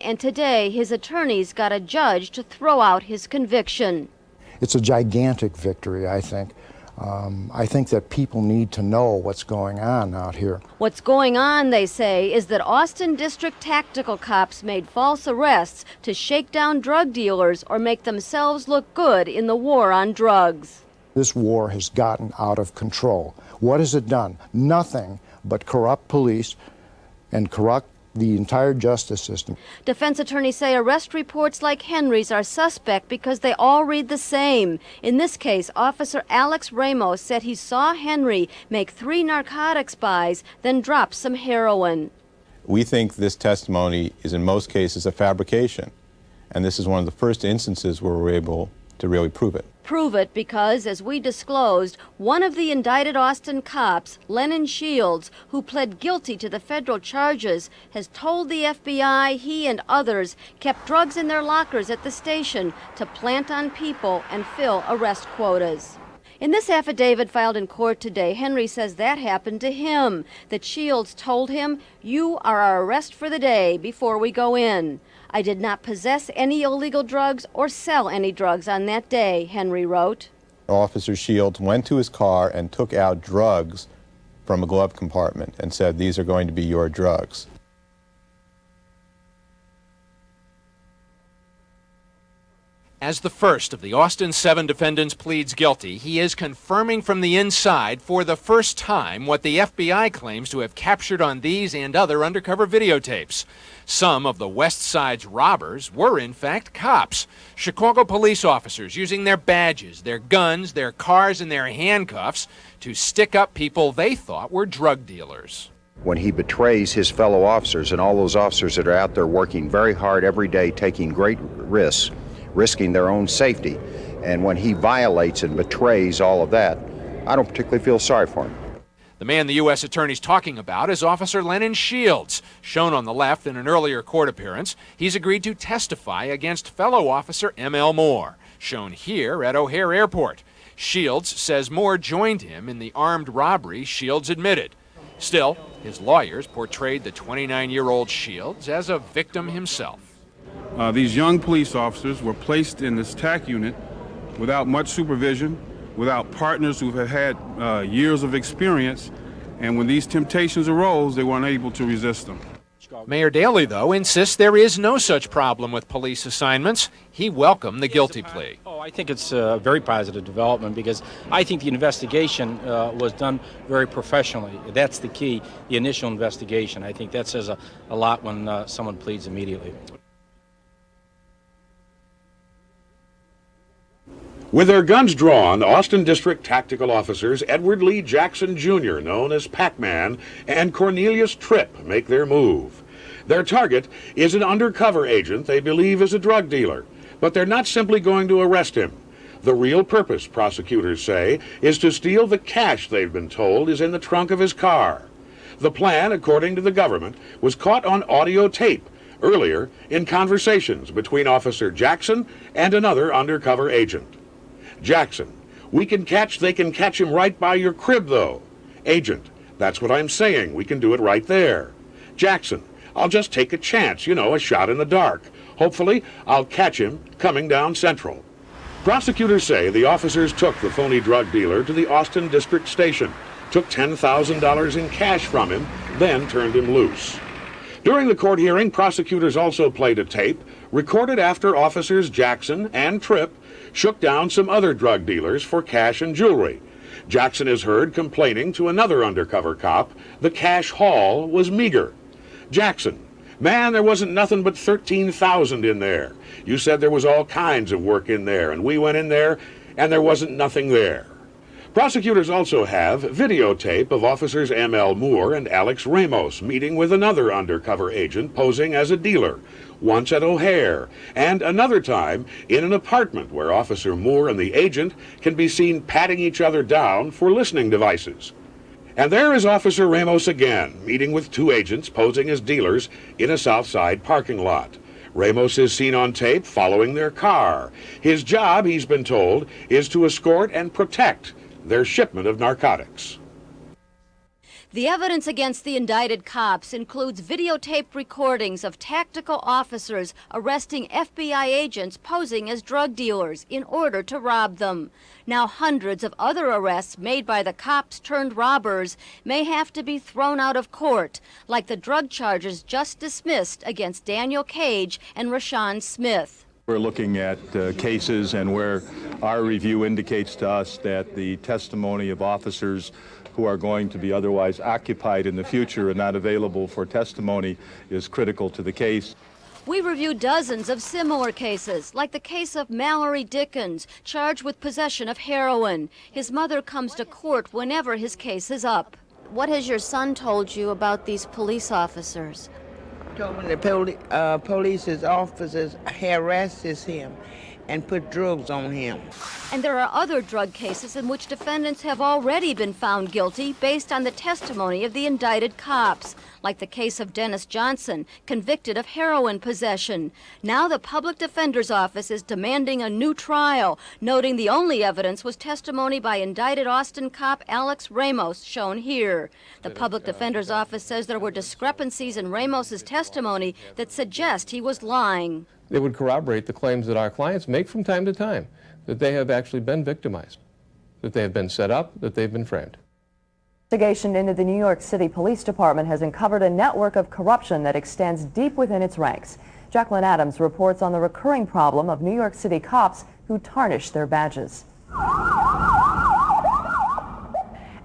And today, his attorneys got a judge to throw out his conviction. It's a gigantic victory, I think. I think that people need to know what's going on out here. What's going on, they say, is that Austin District tactical cops made false arrests to shake down drug dealers or make themselves look good in the war on drugs. This war has gotten out of control. What has it done? Nothing but corrupt police and corrupt the entire justice system. Defense attorneys say arrest reports like Henry's are suspect because they all read the same. In this case, Officer Alex Ramos said he saw Henry make 3 narcotics buys, then drop some heroin. We think this testimony is in most cases a fabrication, and this is one of the first instances where we're able to really prove it. Prove it because, as we disclosed, one of the indicted Austin cops, Lennon Shields, who pled guilty to the federal charges, has told the FBI he and others kept drugs in their lockers at the station to plant on people and fill arrest quotas. In this affidavit filed in court today, Henry says that happened to him, that Shields told him, "You are our arrest for the day before we go in." "I did not possess any illegal drugs or sell any drugs on that day," Henry wrote. Officer Shields went to his car and took out drugs from a glove compartment and said, "These are going to be your drugs." As the first of the Austin 7 defendants pleads guilty, he is confirming from the inside for the first time what the FBI claims to have captured on these and other undercover videotapes. Some of the West Side's robbers were in fact cops, Chicago police officers using their badges, their guns, their cars, and their handcuffs to stick up people they thought were drug dealers. When he betrays his fellow officers and all those officers that are out there working very hard every day, taking great risks, risking their own safety, and when he violates and betrays all of that, I don't particularly feel sorry for him. The man the U.S. Attorney's talking about is Officer Lennon Shields. Shown on the left in an earlier court appearance, he's agreed to testify against fellow officer M.L. Moore, shown here at O'Hare Airport. Shields says Moore joined him in the armed robbery Shields admitted. Still, his lawyers portrayed the 29-year-old Shields as a victim himself. These young police officers were placed in this TAC unit without much supervision, without partners who have had years of experience, and when these temptations arose, they weren't able to resist them. Mayor Daley, though, insists there is no such problem with police assignments. He welcomed the guilty plea. I think it's a very positive development because I think the investigation was done very professionally. That's the key, the initial investigation. I think that says a lot when someone pleads immediately. With their guns drawn, Austin District Tactical Officers Edward Lee Jackson Jr., known as Pac-Man, and Cornelius Tripp make their move. Their target is an undercover agent they believe is a drug dealer, but they're not simply going to arrest him. The real purpose, prosecutors say, is to steal the cash they've been told is in the trunk of his car. The plan, according to the government, was caught on audio tape earlier in conversations between Officer Jackson and another undercover agent. Jackson: "We can catch, they can catch him right by your crib, though." Agent: "That's what I'm saying, we can do it right there." Jackson: "I'll just take a chance, you know, a shot in the dark. Hopefully, I'll catch him coming down Central." Prosecutors say the officers took the phony drug dealer to the Austin District Station, took $10,000 in cash from him, then turned him loose. During the court hearing, prosecutors also played a tape recorded after officers Jackson and Tripp shook down some other drug dealers for cash and jewelry. Jackson is heard complaining to another undercover cop the cash haul was meager. Jackson: "Man, there wasn't nothing but $13,000 in there. You said there was all kinds of work in there, and we went in there, and there wasn't nothing there." Prosecutors also have videotape of officers M.L. Moore and Alex Ramos meeting with another undercover agent posing as a dealer, once at O'Hare, and another time in an apartment where Officer Moore and the agent can be seen patting each other down for listening devices. And there is Officer Ramos again, meeting with 2 agents posing as dealers in a South Side parking lot. Ramos is seen on tape following their car. His job, he's been told, is to escort and protect their shipment of narcotics. The evidence against the indicted cops includes videotaped recordings of tactical officers arresting FBI agents posing as drug dealers in order to rob them. Now hundreds of other arrests made by the cops turned robbers may have to be thrown out of court, like the drug charges just dismissed against Daniel Cage and Rashawn Smith. We're looking at cases and where our review indicates to us that the testimony of officers who are going to be otherwise occupied in the future and not available for testimony is critical to the case. We reviewed dozens of similar cases, like the case of Mallory Dickens, charged with possession of heroin. His mother comes to court whenever his case is up. What has your son told you about these police officers? Told me the police officers harasses him and put drugs on him. And there are other drug cases in which defendants have already been found guilty based on the testimony of the indicted cops, like the case of Dennis Johnson, convicted of heroin possession. Now the Public Defender's Office is demanding a new trial, noting the only evidence was testimony by indicted Austin cop Alex Ramos, shown here. The Public Defender's Office says there were discrepancies in Ramos's testimony that suggest he was lying. They would corroborate the claims that our clients make from time to time, that they have actually been victimized, that they have been set up, that they've been framed. Investigation into the New York City Police Department has uncovered a network of corruption that extends deep within its ranks. Jacqueline Adams reports on the recurring problem of New York City cops who tarnish their badges.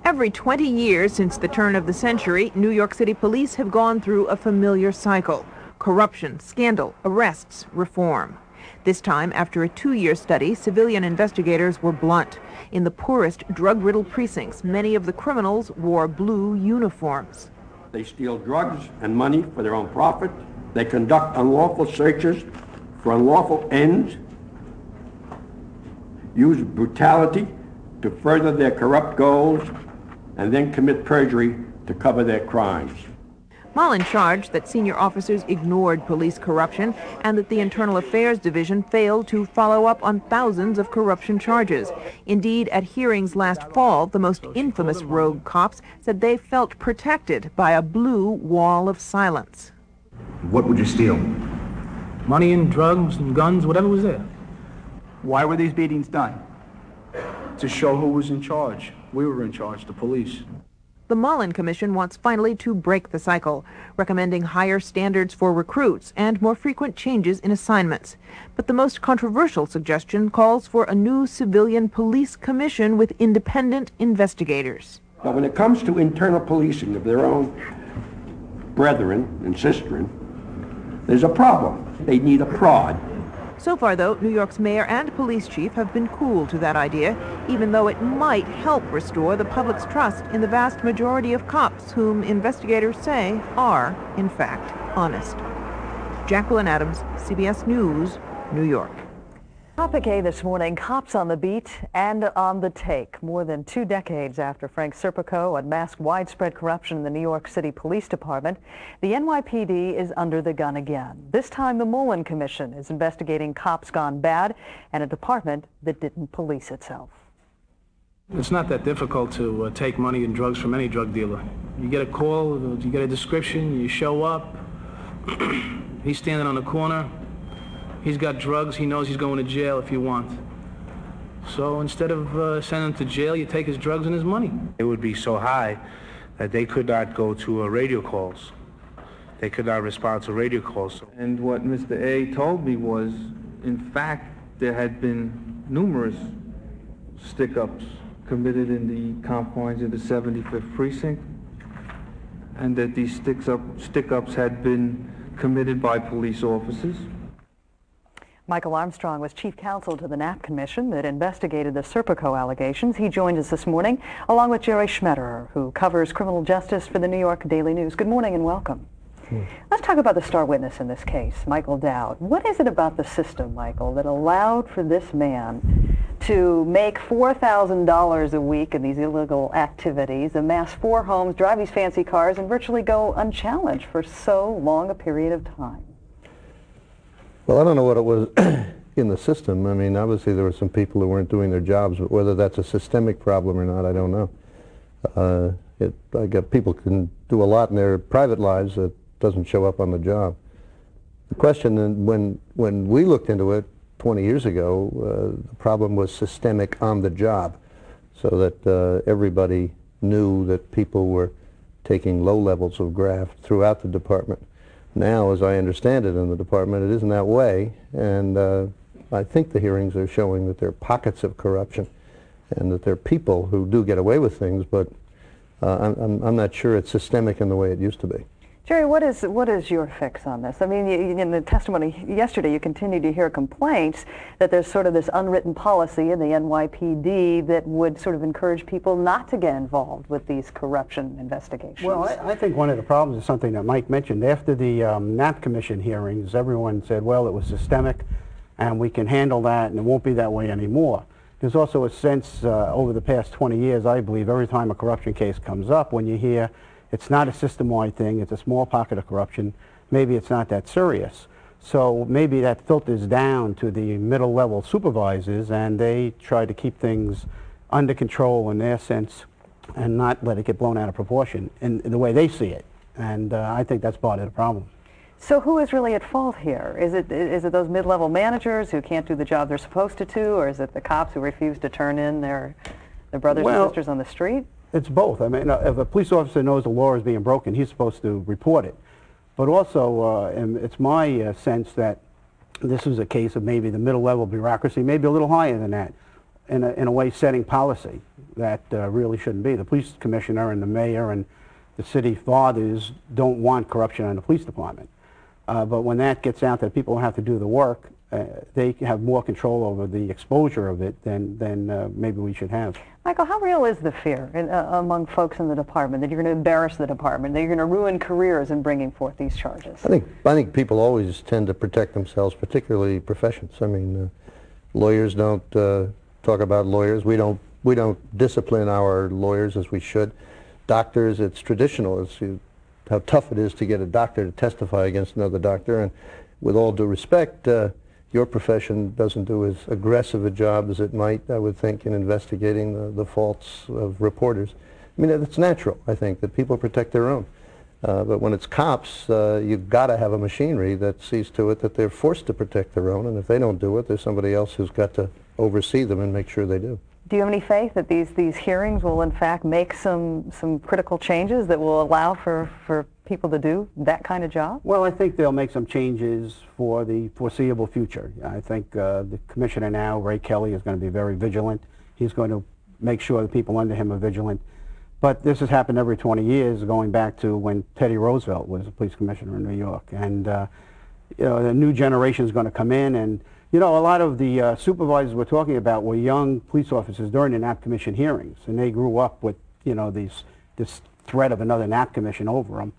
Every 20 years since the turn of the century, New York City police have gone through a familiar cycle: corruption, scandal, arrests, reform. This time, after a 2-year study, civilian investigators were blunt. In the poorest, drug-riddled precincts, many of the criminals wore blue uniforms. They steal drugs and money for their own profit. They conduct unlawful searches for unlawful ends, use brutality to further their corrupt goals, and then commit perjury to cover their crimes. Mullen charged that senior officers ignored police corruption and that the Internal Affairs Division failed to follow up on thousands of corruption charges. Indeed, at hearings last fall, the most infamous rogue cops said they felt protected by a blue wall of silence. What would you steal? Money and drugs and guns, whatever was there. Why were these beatings done? To show who was in charge. We were in charge, the police. The Mullen Commission wants finally to break the cycle, recommending higher standards for recruits and more frequent changes in assignments. But the most controversial suggestion calls for a new civilian police commission with independent investigators. Now, when it comes to internal policing of their own brethren and sisterin, there's a problem. They need a prod. So far, though, New York's mayor and police chief have been cool to that idea, even though it might help restore the public's trust in the vast majority of cops whom investigators say are, in fact, honest. Jacqueline Adams, CBS News, New York. Topic A this morning, cops on the beat and on the take. More than 2 decades after Frank Serpico unmasked widespread corruption in the New York City Police Department, the NYPD is under the gun again. This time the Mullen Commission is investigating cops gone bad and a department that didn't police itself. It's not that difficult to take money and drugs from any drug dealer. You get a call, you get a description, you show up, he's standing on the corner. He's got drugs, he knows he's going to jail if you want. So instead of sending him to jail, you take his drugs and his money. It would be so high that they could not go to radio calls. They could not respond to radio calls. And what Mr. A told me was, in fact, there had been numerous stick-ups committed in the confines of the 75th Precinct, and that these stick-ups had been committed by police officers. Michael Armstrong was chief counsel to the Knapp Commission that investigated the Serpico allegations. He joined us this morning, along with Jerry Schmetterer, who covers criminal justice for the New York Daily News. Good morning and welcome. Let's talk about the star witness in this case, Michael Dowd. What is it about the system, Michael, that allowed for this man to make $4,000 a week in these illegal activities, amass 4 homes, drive these fancy cars, and virtually go unchallenged for so long a period of time? Well, I don't know what it was in the system. I mean, obviously there were some people who weren't doing their jobs, but whether that's a systemic problem or not, I don't know. I get people can do a lot in their private lives that doesn't show up on the job. The question, when we looked into it 20 years ago, the problem was systemic on the job, so that everybody knew that people were taking low levels of graft throughout the department. Now, as I understand it in the department, it isn't that way, and I think the hearings are showing that there are pockets of corruption and that there are people who do get away with things, but I'm not sure it's systemic in the way it used to be. Jerry, what is your fix on this? I mean, in the testimony yesterday, you continue to hear complaints that there's sort of this unwritten policy in the NYPD that would sort of encourage people not to get involved with these corruption investigations. Well, I think one of the problems is something that Mike mentioned. After the Knapp Commission hearings, everyone said, well, it was systemic, and we can handle that, and it won't be that way anymore. There's also a sense over the past 20 years, I believe, every time a corruption case comes up, when you hear it's not a system-wide thing, it's a small pocket of corruption, maybe it's not that serious. So maybe that filters down to the middle-level supervisors, and they try to keep things under control in their sense and not let it get blown out of proportion in the way they see it. And I think that's part of the problem. So who is really at fault here? Is it those mid-level managers who can't do the job they're supposed to do, or is it the cops who refuse to turn in their brothers and sisters on the street? It's both. I mean, if a police officer knows the law is being broken, he's supposed to report it. But also, and it's my sense that this is a case of maybe the middle-level bureaucracy, maybe a little higher than that, in a way setting policy that really shouldn't be. The police commissioner and the mayor and the city fathers don't want corruption in the police department. But when that gets out that people have to do the work, they have more control over the exposure of it than maybe we should have. Michael, how real is the fear among folks in the department that you're going to embarrass the department, that you're going to ruin careers in bringing forth these charges? I think people always tend to protect themselves, particularly professions. I mean, lawyers don't talk about lawyers. We don't discipline our lawyers as we should. Doctors, it's traditional. It's how tough it is to get a doctor to testify against another doctor, and with all due respect, your profession doesn't do as aggressive a job as it might, I would think, in investigating the faults of reporters. I mean, it's natural, I think, that people protect their own. But when it's cops, you've got to have a machinery that sees to it that they're forced to protect their own, and if they don't do it, there's somebody else who's got to oversee them and make sure they do. Do you have any faith that these hearings will in fact make some critical changes that will allow for people to do that kind of job? Well, I think they'll make some changes for the foreseeable future. I think the commissioner now, Ray Kelly, is going to be very vigilant. He's going to make sure the people under him are vigilant. But this has happened every 20 years, going back to when Teddy Roosevelt was a police commissioner in New York. And you know, the new generation is going to come in, and you know, a lot of the supervisors we're talking about were young police officers during the Knapp Commission hearings, and they grew up with, you know, this threat of another Knapp Commission over them,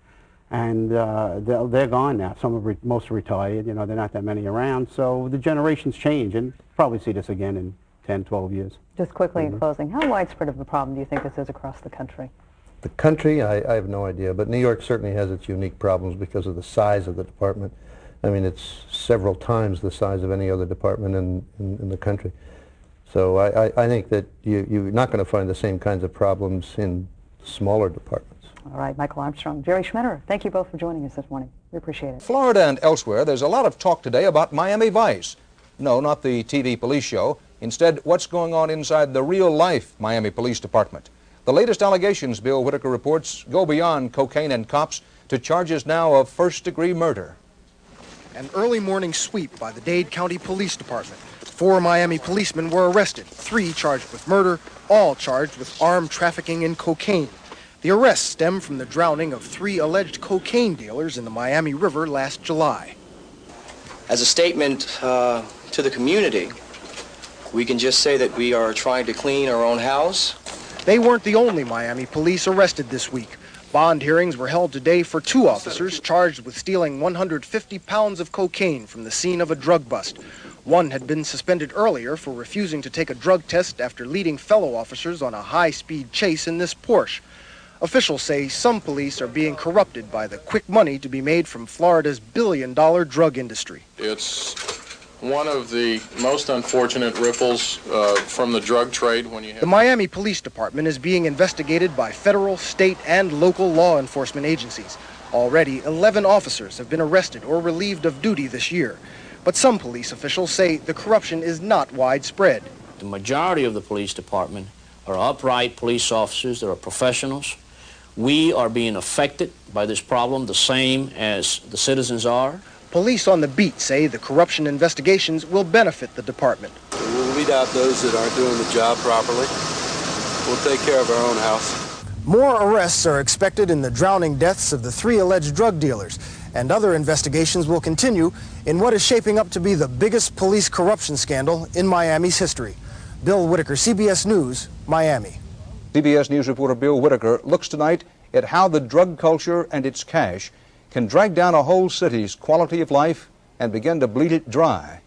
and they're gone now. Some are most are retired. You know, there are not that many around, so the generations change, and probably see this again in 10, 12 years. Just quickly in closing, how widespread of a problem do you think this is across the country? The country, I have no idea, but New York certainly has its unique problems because of the size of the department. I mean, it's several times the size of any other department in the country. So I think that you're not going to find the same kinds of problems in smaller departments. All right, Michael Armstrong, Jerry Schmetterer, thank you both for joining us this morning. We appreciate it. Florida and elsewhere, there's a lot of talk today about Miami Vice. No, not the TV police show. Instead, what's going on inside the real-life Miami Police Department. The latest allegations, Bill Whitaker reports, go beyond cocaine and cops to charges now of first-degree murder. An early morning sweep by the Dade County Police Department. 4 Miami policemen were arrested, 3 charged with murder, all charged with armed trafficking in cocaine. The arrests stem from the drowning of 3 alleged cocaine dealers in the Miami River last July. As a statement to the community, we can just say that we are trying to clean our own house. They weren't the only Miami police arrested this week. Bond hearings were held today for 2 officers charged with stealing 150 pounds of cocaine from the scene of a drug bust. One had been suspended earlier for refusing to take a drug test after leading fellow officers on a high-speed chase in this Porsche. Officials say some police are being corrupted by the quick money to be made from Florida's billion-dollar drug industry. It's one of the most unfortunate ripples from the drug trade when you have... The Miami Police Department is being investigated by federal, state, and local law enforcement agencies. Already, 11 officers have been arrested or relieved of duty this year. But some police officials say the corruption is not widespread. The majority of the police department are upright police officers that are professionals. We are being affected by this problem the same as the citizens are. Police on the beat say the corruption investigations will benefit the department. We'll weed out those that aren't doing the job properly. We'll take care of our own house. More arrests are expected in the drowning deaths of the 3 alleged drug dealers, and other investigations will continue in what is shaping up to be the biggest police corruption scandal in Miami's history. Bill Whitaker, CBS News, Miami. CBS News reporter Bill Whitaker looks tonight at how the drug culture and its cash can drag down a whole city's quality of life and begin to bleed it dry.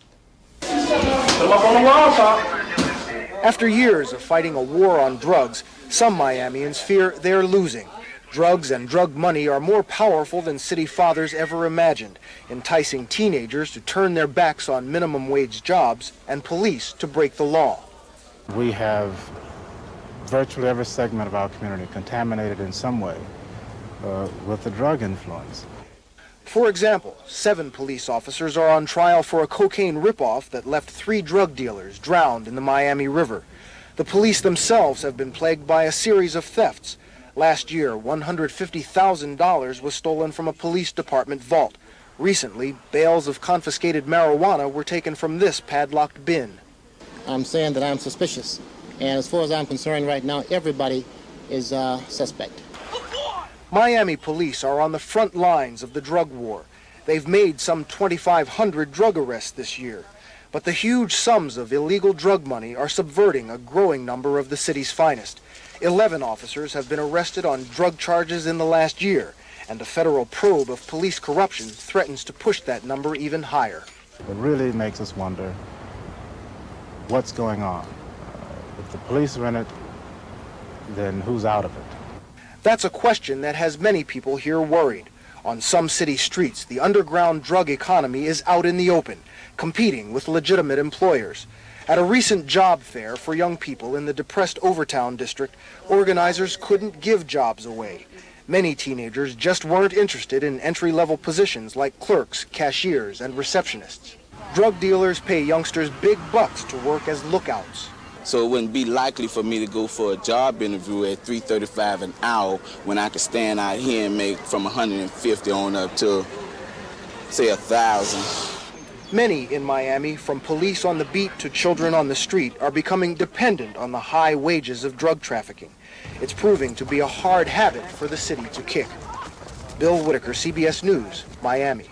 After years of fighting a war on drugs, some Miamians fear they're losing. Drugs and drug money are more powerful than city fathers ever imagined, enticing teenagers to turn their backs on minimum wage jobs and police to break the law. We have virtually every segment of our community contaminated in some way with the drug influence. For example, 7 police officers are on trial for a cocaine ripoff that left 3 drug dealers drowned in the Miami River. The police themselves have been plagued by a series of thefts. Last year, $150,000 was stolen from a police department vault. Recently, bales of confiscated marijuana were taken from this padlocked bin. I'm saying that I'm suspicious, and as far as I'm concerned right now, everybody is suspect. Miami police are on the front lines of the drug war. They've made some 2,500 drug arrests this year. But the huge sums of illegal drug money are subverting a growing number of the city's finest. 11 officers have been arrested on drug charges in the last year, and a federal probe of police corruption threatens to push that number even higher. It really makes us wonder what's going on. If the police are in it, then who's out of it? That's a question that has many people here worried. On some city streets, the underground drug economy is out in the open, competing with legitimate employers. At a recent job fair for young people in the depressed Overtown district, organizers couldn't give jobs away. Many teenagers just weren't interested in entry-level positions like clerks, cashiers, and receptionists. Drug dealers pay youngsters big bucks to work as lookouts. So it wouldn't be likely for me to go for a job interview at $3.35 an hour when I could stand out here and make from $150 on up to, say, $1,000. Many in Miami, from police on the beat to children on the street, are becoming dependent on the high wages of drug trafficking. It's proving to be a hard habit for the city to kick. Bill Whitaker, CBS News, Miami.